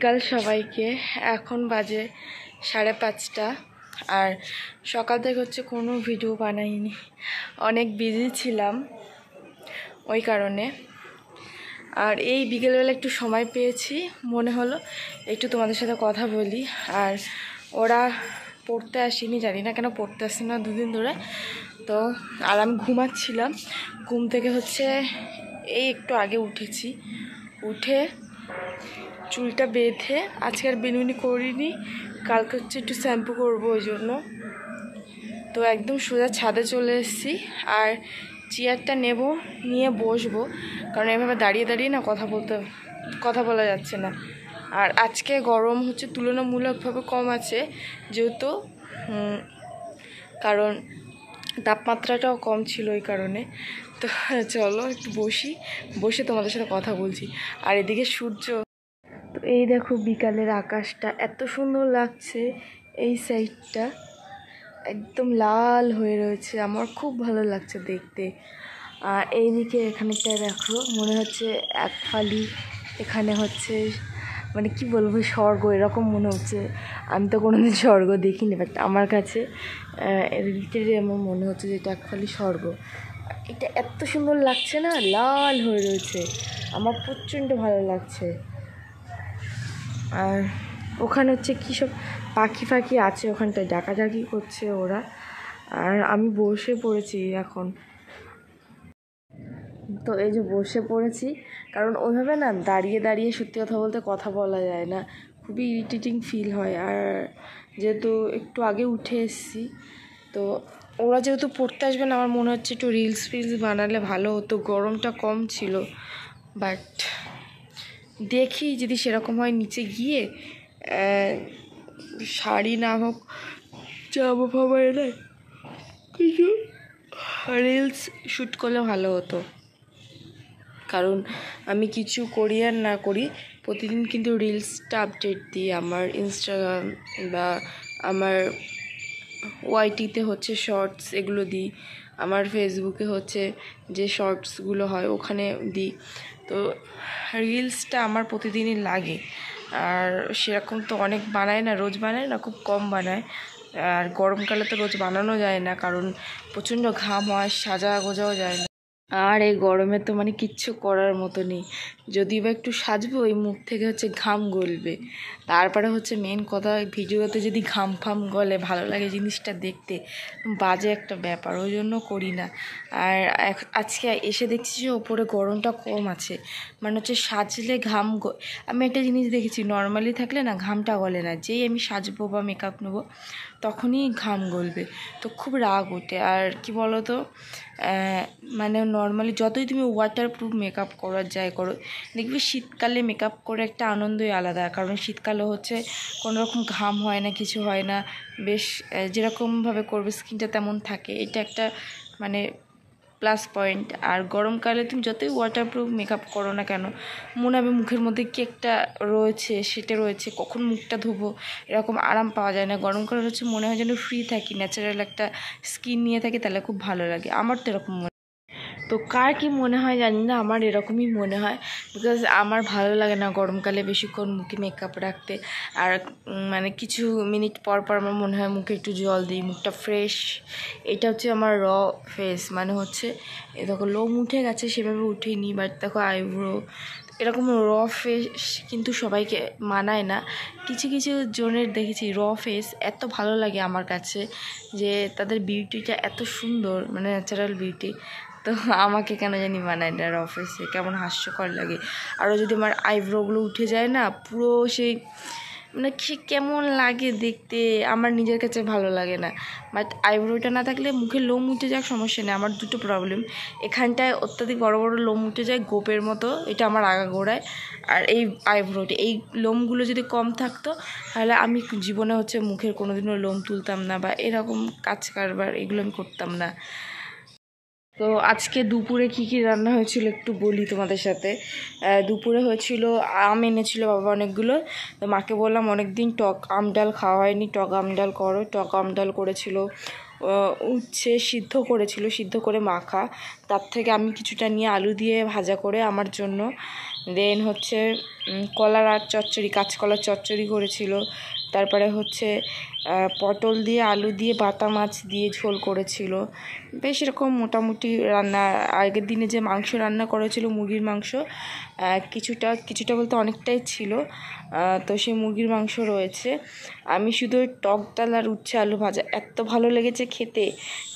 বিকাল সবাইকে। এখন বাজে 5:30 আর সকাল থেকে হচ্ছে কোনো ভিডিও বানাইনি, অনেক বিজি ছিলাম ওই কারণে। আর এই বিকেলবেলা একটু সময় পেয়েছি, মনে হলো একটু তোমাদের সাথে কথা বলি। আর ওরা পড়তে আসেনি, জানি না কেন পড়তে আসছে না দুদিন ধরে। তো আর আমি ঘুমাচ্ছিলাম, ঘুম থেকে হচ্ছে এই একটু আগে উঠেছি, উঠে চুলটা বেঁধে আজকে আর বেনুনি করিনি, কালকে হচ্ছে একটু শ্যাম্পু করবো ওই জন্য। তো একদম সোজা ছাদে চলে এসেছি আর চেয়ারটা নেব, নিয়ে বসবো, কারণ এভাবে দাঁড়িয়ে দাঁড়িয়ে না কথা বলা যাচ্ছে না। আর আজকে গরম হচ্ছে তুলনামূলকভাবে কম আছে, যেহেতু কারণ তাপমাত্রাটাও কম ছিল ওই কারণে। তো চলো একটু বসে তোমাদের সাথে কথা বলছি। আর এদিকে সূর্য, তো এই দেখো বিকালের আকাশটা এত সুন্দর লাগছে, এই সাইডটা একদম লাল হয়ে রয়েছে, আমার খুব ভালো লাগছে দেখতে। আর এইদিকে এখানেটা দেখো, মনে হচ্ছে এক ফালি এখানে হচ্ছে, মানে কি বলবো, স্বর্গ এরকম মনে হচ্ছে। আমি তো কোনোদিন স্বর্গ দেখিনি, বাট আমার কাছে লিটারেলি আমার মনে হচ্ছে যে এটা এক ফালি স্বর্গ। এটা এত সুন্দর লাগছে না, লাল হয়ে রয়েছে, আমার প্রচণ্ড ভালো লাগছে। আর ওখানে হচ্ছে কী সব পাখি আছে, ওখানটায় ডাকাডাকি করছে ওরা। আর আমি বসে পড়েছি এখন, তো এই যে বসে পড়েছি, কারণ ওইভাবে না দাঁড়িয়ে দাঁড়িয়ে সত্যি কথা বলতে কথা বলা যায় না, খুবই ইরিটেটিং ফিল হয়। আর যেহেতু একটু আগে উঠে এসেছি, তো ওরা যেহেতু পড়তে আসবে না, আমার মনে হচ্ছে একটু রিলস বানালে ভালো হতো, গরমটা কম ছিল। বাট দেখি যদি সেরকম হয়, নিচে গিয়ে শাড়ি না হোক জামা ফামা এনে কিছু রিলস শ্যুট করলে ভালো হতো। কারণ আমি কিছু করি আর না করি, প্রতিদিন কিন্তু রিলসটা আপডেট দিই আমার ইনস্টাগ্রাম বা আমার ওয়াইটিতে হচ্ছে শর্টস, এগুলো দিই। আমার ফেসবুকে হচ্ছে যে শর্টসগুলো হয় ওখানে দিই। তো রিলসটা আমার প্রতিদিনই লাগে। আর সেরকম তো অনেক বানায় না, রোজ বানায় না, খুব কম বানায়। আর গরমকালে তো রোজ বানানো যায় না, কারণ প্রচণ্ড ঘাম হয়, সাজা গোজাও যায় না। আর এই গরমে তো মানে কিচ্ছু করার মতো নেই, যদি বা একটু সাজবো ওই মুখ থেকে হচ্ছে ঘাম গলবে। তারপরে হচ্ছে মেন কথা, ভিডিওতে যদি ঘাম ফাম গলে ভালো লাগে জিনিসটা দেখতে, বাজে একটা ব্যাপার, ওই জন্য করি না। আর আজকে এসে দেখছি যে ওপরে গরমটা কম আছে, মানে হচ্ছে সাজলে ঘাম আমি একটা জিনিস দেখেছি, নর্মালি থাকলে না ঘামটা গলে না, যেই আমি সাজবো বা মেকআপ নেবো তখনই ঘাম গলবে, তো খুব রাগ ওঠে। আর কি বলো তো, মানে নর্মালি যতই তুমি ওয়াটারপ্রুফ মেকআপ করো আর যাই করো, দেখবে শীতকালে মেকআপ করে একটা আনন্দই আলাদা, কারণ শীতকালে হচ্ছে কোনো রকম ঘাম হয় না, কিছু হয় না, বেশ যেরকমভাবে করবে স্কিনটা তেমন থাকে, এটা একটা মানে প্লাস পয়েন্ট। আর গরমকালে তুমি যতই ওয়াটারপ্রুফ মেকআপ করো না কেন, মনে হবে মুখের মধ্যে কি একটা রয়েছে, সেটা রয়েছে, কখন মুখটা ধোবো এরকম আরাম পাওয়া যায় না। গরমকালে হচ্ছে মনে হয় যেন ফ্রি থাকি, ন্যাচারাল একটা স্কিন নিয়ে থাকি, তাহলে খুব ভালো লাগে, আমার তো এরকম মনে। তো কার কি মনে হয় জানি না, আমার এরকমই মনে হয়, বিকজ আমার ভালো লাগে না গরমকালে বেশিক্ষণ মুখে মেকআপ রাখতে। আর মানে কিছু মিনিট পর পর আমার মনে হয় মুখে একটু জল দিই, মুখটা ফ্রেশ। এটা হচ্ছে আমার র ফেস, মানে হচ্ছে এ দেখো লোম উঠে গেছে, সেভাবে উঠেনি, বাট দেখো আইব্রো, এরকম র ফেস কিন্তু সবাইকে মানায় না। কিছু কিছু জনের দেখেছি র ফেস এত ভালো লাগে আমার কাছে, যে তাদের বিউটিটা এত সুন্দর, মানে ন্যাচারাল বিউটি। তো আমাকে কেন জানি মানায় না র ফেসে, কেমন হাস্যকর লাগে। আরও যদি আমার আইব্রোগুলো উঠে যায় না, পুরো সেই মানে সে কেমন লাগে দেখতে, আমার নিজের কাছে ভালো লাগে না। বাট আইব্রোটা না থাকলে মুখের লোম উঠে যাক সমস্যা নেই, আমার দুটো প্রবলেম, এখানটায় অত্যাধিক বড় বড় লোম উঠে যায় গোপের মতো, এটা আমার আগাগোড়ায়। আর এই আইব্রোটা, এই লোমগুলো যদি কম থাকতো তাহলে আমি জীবনে হচ্ছে মুখের কোনোদিনও লোম তুলতাম না, বা এরকম কাজ কারবার এগুলো আমি করতাম না। তো আজকে দুপুরে কি কি রান্না হয়েছিল একটু বলি তোমাদের সাথে। দুপুরে হয়েছিল আম এনেছিল বাবা অনেকগুলো, তো মাকে বললাম অনেক দিন টক আম ডাল খাওয়া হয়নি, টক আম ডাল করো, টক আম ডাল করেছিল। উচ্ছে সিদ্ধ করেছিল, সিদ্ধ করে মাখা, তার থেকে আমি কিছুটা নিয়ে আলু দিয়ে ভাজা করে আমার জন্য, দেন হচ্ছে কলার আর চচ্চড়ি, কাঁচকলার চচ্চড়ি করেছিল, তারপরে হচ্ছে পটল দিয়ে আলু দিয়ে বাটা মাছ দিয়ে ঝোল করেছিল। বেশ এরকম মোটামুটি রান্না। আগের দিনে যে মাংস রান্না করেছিল মুরগির মাংস, কিছুটা বলতে অনেকটাই ছিল, তো সেই মুরগির মাংস রয়েছে। আমি শুধু টক ডাল আর উচ্ছে আলু ভাজা, এত ভালো লেগেছে খেতে।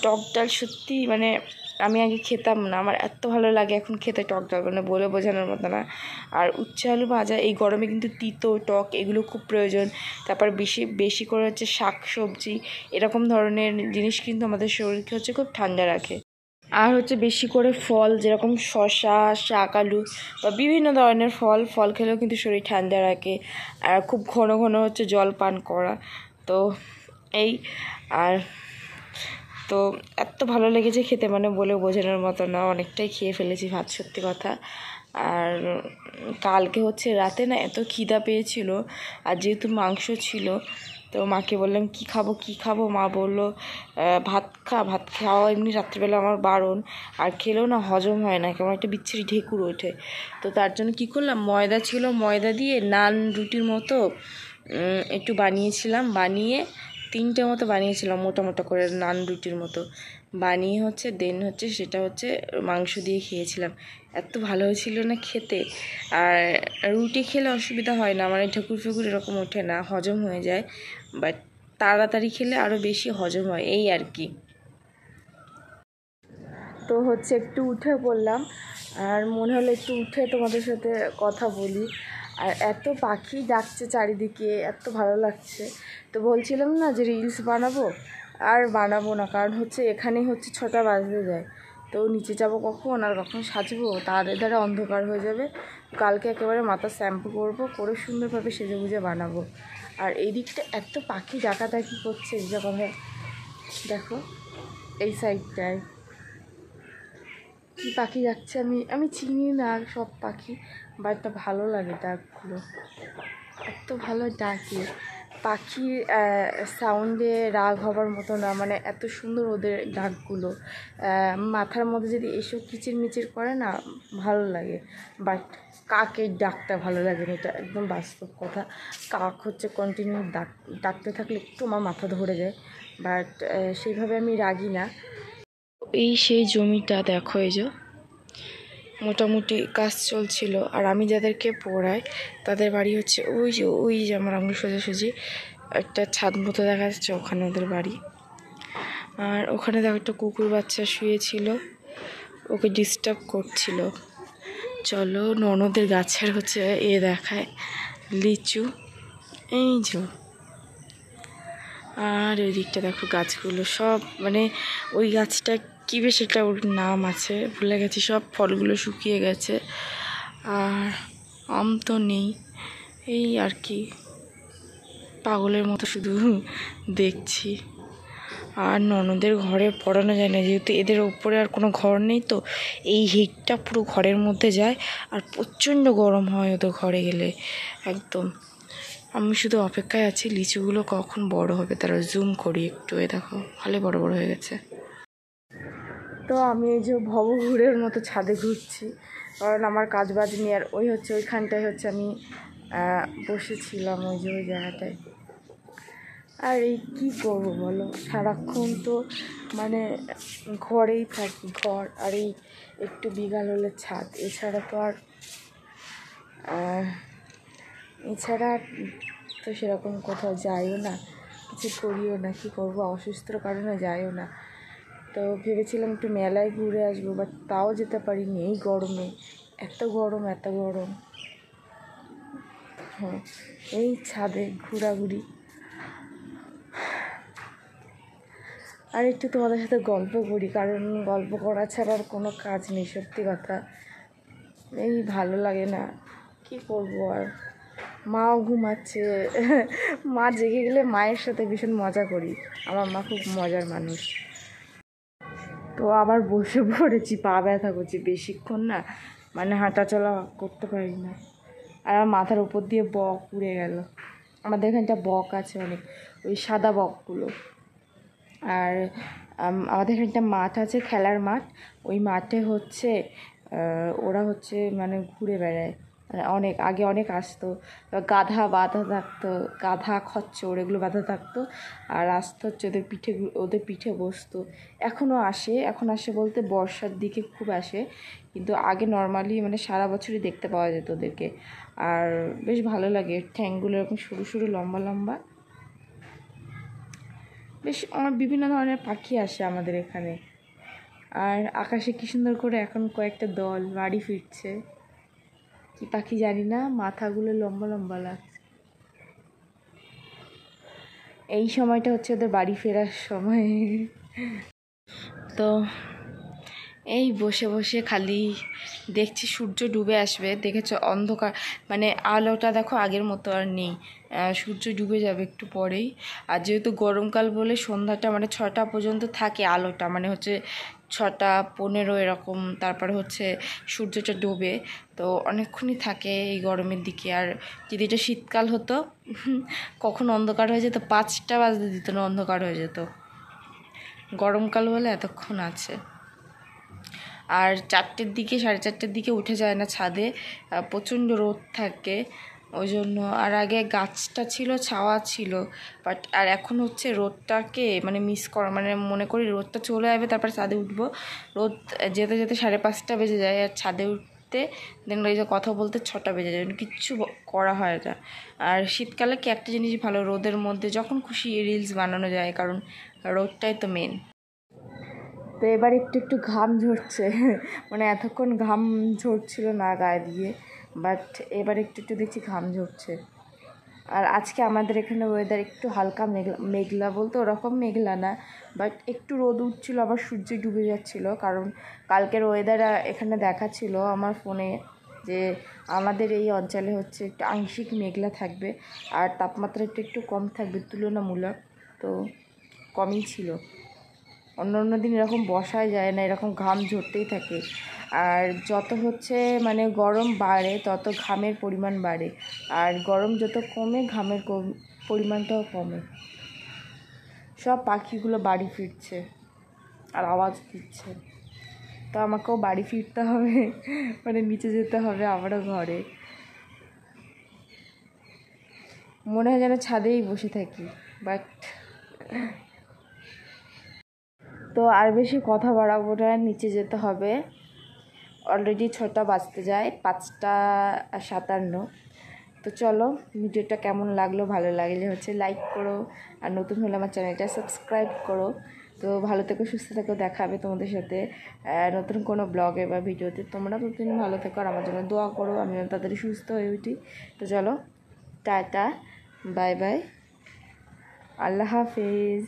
টক ডাল সত্যি মানে আমি আগে খেতাম না, আমার এত ভালো লাগে এখন খেতে টক ডাল, মানে বলে বোঝানোর মতো না। আর উচ্ছে আলু ভাজা এই গরমে কিন্তু তিতো টক এগুলো খুব প্রয়োজন। তারপর বেশি বেশি করে হচ্ছে শাক সবজি এরকম ধরনের জিনিস কিন্তু আমাদের শরীরকে হচ্ছে খুব ঠান্ডা রাখে। আর হচ্ছে বেশি করে ফল, যেরকম শসা, শাক, আলু বা বিভিন্ন ধরনের ফল খেলেও কিন্তু শরীর ঠান্ডা রাখে। আর খুব ঘন ঘন হচ্ছে জল পান করা। তো এই আর তো এত ভালো লেগেছে খেতে, মানে বলে বোঝানোর মতো না, অনেকটাই খেয়ে ফেলেছি ভাত, সত্যি কথা। আর কালকে হচ্ছে রাতে না এত খিদা পেয়েছিল, আর যেহেতু মাংস ছিল তো মাকে বললাম কি খাবো, মা বললো ভাত খাওয়া এমনি রাত্রিবেলা আমার বারণ, আর খেলেও না হজম হয় না, কেমন একটা বিচ্ছিরি ঢেকুর ওঠে। তো তার জন্য কী করলাম, ময়দা ছিল, ময়দা দিয়ে নান রুটির মতো একটু বানিয়ে 3টে মতো বানিয়েছিলাম, মোটা করে নান রুটির মতো বানিয়ে হচ্ছে দেন হচ্ছে সেটা হচ্ছে মাংস দিয়ে খেয়েছিলাম। এত ভালো হয়েছিল না খেতে। আর রুটি খেলে অসুবিধা হয় না, মানে ঢেকুর ফেকুর এরকম ওঠে না, হজম হয়ে যায়, বাট তাড়াতাড়ি খেলে আরও বেশি হজম হয়, এই আর কি। তো হচ্ছে একটু উঠে পড়লাম, আর মনে হলো একটু উঠে তোমাদের সাথে কথা বলি। আর এত পাখি ডাকছে চারিদিকে, এত ভালো লাগছে। তো বলছিলাম না যে রিলস বানাবো, আর বানাবো না, কারণ হচ্ছে এখানেই হচ্ছে 6টা বাজতে যায়। তো নিচে যাবো কখন আর কখন সাজবো, তার ধারে অন্ধকার হয়ে যাবে। কালকে একেবারে মাথা শ্যাম্পু করে সুন্দরভাবে সেজে গুজে বানাবো। আর এই দিকটা এত পাখি ডাকাডাকি করছে, যখন দেখো এই সাইডটায় কী পাখি যাচ্ছে, আমি চিনি না সব পাখি, বাট ভালো লাগে ডাকগুলো, এত ভালো ডাকে। পাখির সাউন্ডে রাগ হবার মতো না, মানে এত সুন্দর ওদের ডাকগুলো। মাথার মধ্যে যদি এসব কিচিরমিচির করে না, ভালো লাগে। বাট কাকের ডাকটা ভালো লাগে না, এটা একদম বাস্তব কথা। কাক হচ্ছে কন্টিনিউ ডাকতে থাকলে একটু আমার মাথা ধরে যায়, বাট সেইভাবে আমি রাগি না। এই সেই জমিটা দেখো, এই যে মোটামুটি কাজ চলছিল, আর আমি যাদেরকে পড়াই তাদের বাড়ি হচ্ছে ওই যে আমার আঙুল সোজাসুজি একটা ছাদ মতো দেখা যাচ্ছে, ওখানে ওদের বাড়ি। আর ওখানে দেখো একটা কুকুর বাচ্চা শুয়েছিল, ওকে ডিস্টার্ব করছিল। চলো ননদের গাছের হচ্ছে দেখায় লিচু, এই যে। আর ওই দিকটা দেখো গাছগুলো সব, মানে ওই গাছটা কী বেশ একটা ওর নাম আছে, ভুলে গেছি, সব ফলগুলো শুকিয়ে গেছে, আর আম তো নেই। এই আর কি, পাগলের মতো শুধু দেখছি। আর ননদের ঘরে পড়ানো যায় না, যেহেতু এদের ওপরে আর কোনো ঘর নেই, তো এই হিটটা পুরো ঘরের মধ্যে যায়, আর প্রচণ্ড গরম হয় ওদের ঘরে গেলে একদম। আমি শুধু অপেক্ষায় আছি লিচুগুলো কখন বড় হবে, তারা জুম করি একটু, দেখো ভালো বড় হয়ে গেছে। তো আমি এই যে ভবঘুরের মতো ছাদে ঘুরছি, কারণ আমার কাজ বাজ নিয়ে, আর ওইখানটায় হচ্ছে আমি বসেছিলাম, ওই জায়গাটায়। আর এই কী করবো বলো, সারাক্ষণ তো মানে ঘরেই থাকি, ঘর আর এই একটু বিকাল হলে ছাদ, এছাড়া তো সেরকম কোথাও যাইও না, কিছু করিও না, কী করবো, অসুস্থর কারণে যাইও না। তো ভেবেছিলাম একটু মেলায় ঘুরে আসবো, বাট তাও যেতে পারিনি এই গরমে, এত গরম। হ্যাঁ, এই ছাদে ঘোরাঘুরি, আর একটু তোমাদের সাথে গল্প করি, কারণ গল্প করা ছাড়া আর কোনো কাজ নেই, সত্যি কথা। এই ভালো লাগে না, কি করবো আর। মাও ঘুমাচ্ছে, মা জেগে গেলে মায়ের সাথে ভীষণ মজা করি, আমার মা খুব মজার মানুষ। তো আবার বসে পড়েছি, পা ব্যথা করছে বেশিক্ষণ না, মানে হাঁটা চলা করতে পারি না। আর আমার মাথার উপর দিয়ে বক উড়ে গেল, আমাদের এখানটা বক আছে অনেক, ওই সাদা বকগুলো। আর আমাদের এখানে একটা মাঠ আছে, খেলার মাঠ। ওই মাঠে হচ্ছে ওরা হচ্ছে মানে ঘুরে বেড়ায়। অনেক আগে অনেক আসতো, গাধা বাঁধা থাকতো, গাধা খচ্চর এগুলো বাঁধা থাকতো, আর আসতো হচ্ছে ওদের পিঠে বসতো। এখনও আসে, এখন আসে বলতে বর্ষার দিকে খুব আসে, কিন্তু আগে নর্মালি মানে সারা বছরই দেখতে পাওয়া যেত ওদেরকে। আর বেশ ভালো লাগে, ঠ্যাংগুলো এরকম সরু সরু লম্বা লম্বা। বেশ বিভিন্ন ধরনের পাখি আসে আমাদের এখানে। আর আকাশে কী সুন্দর করে এখন কয়েকটা দল বাড়ি ফিরছে। কি পাখি জানি না, মাথাগুলো লম্বা লম্বা লাগছে। এই সময়টা হচ্ছে ওদের বাড়ি ফেরার সময়। তো এই বসে বসে খালি দেখছি সূর্য ডুবে আসবে, দেখেছো অন্ধকার, মানে আলোটা দেখো আগের মতো আর নেই, সূর্য ডুবে যাবে একটু পরেই। আর যেহেতু গরমকাল বলে সন্ধ্যাটা মানে 6টা পর্যন্ত থাকে আলোটা, মানে হচ্ছে 6:15 এরকম, তারপরে হচ্ছে সূর্যটা ডোবে, তো অনেকক্ষণই থাকে এই গরমের দিকে। আর যদি এটা শীতকাল হতো, কখন অন্ধকার হয়ে যেত, 5টা বাজতে দিত না, অন্ধকার হয়ে যেত। গরমকাল বলে এতক্ষণ আছে। আর 4টের দিকে 4:30 দিকে উঠে যায় না ছাদে, প্রচণ্ড রোদ থাকে ওই জন্য। আর আগে গাছটা ছিল, ছাওয়া ছিল, বাট আর এখন হচ্ছে রোদটাকে মানে মিস করা, মানে মনে করি রোদটা চলে যাবে তারপর ছাদে উঠবো, রোদ যেতে যেতে 5:30 বেজে যায়, আর ছাদে উঠতে দেন ওই যে কথা বলতে 6টা বেজে যায়, কিচ্ছু করা হয় না। আর শীতকালে কি একটা জিনিস ভালো, রোদের মধ্যে যখন খুশি রিলস বানানো যায়, কারণ রোদটাই তো মেন। তো এবার একটু একটু ঘাম ঝরছে, মানে এতক্ষণ ঘাম ঝরছিল না গায়ে দিয়ে, বাট এবার একটু একটু দেখছি ঘাম ঝরছে। আর আজকে আমাদের এখানে ওয়েদার একটু হালকা মেঘলা মেঘলা, বলতে ওরকম মেঘলা না, বাট একটু রোদ উঠছিল আবার সূর্য ডুবে যাচ্ছিলো। কারণ কালকের ওয়েদার এখানে দেখাচ্ছিল আমার ফোনে যে আমাদের এই অঞ্চলে হচ্ছে একটু আংশিক মেঘলা থাকবে, আর তাপমাত্রা একটু একটু কম থাকবে তুলনামূলক, তো কমই ছিল। অন্য দিন এরকম বসাই যায় না, এরকম ঘাম ঝরতেই থাকে। আর যত হচ্ছে মানে গরম বাড়ে তত ঘামের পরিমাণ বাড়ে, আর গরম যত কমে ঘামের পরিমাণটাও কমে। সব পাখিগুলো বাড়ি ফিরছে আর আওয়াজ দিচ্ছে, তো আমাকেও বাড়ি ফিরতে হবে, মানে নিচে যেতে হবে আবারও ঘরে। মনে হয় যেন ছাদেই বসে থাকি, বাট তো আর বেশি কথা বাড়াবো না, নিচে যেতে হবে। অলরেডি 6টা বাজতে যায়, 5:57। তো চলো, ভিডিওটা কেমন লাগলো, ভালো লাগলে হচ্ছে লাইক করো, আর নতুন হলে আমার চ্যানেলটা সাবস্ক্রাইব করো। তো ভালো থেকো, সুস্থ থেকো, দেখা হবে তোমাদের সাথে নতুন কোনো ব্লগে বা ভিডিওতে। তোমরা প্রতিদিন ভালো থেকো আর আমার জন্য দোয়া করো, আমি তাড়াতাড়ি সুস্থ হয়ে উঠি। তো চলো, টাটা, বাই বাই, আল্লাহ হাফেজ।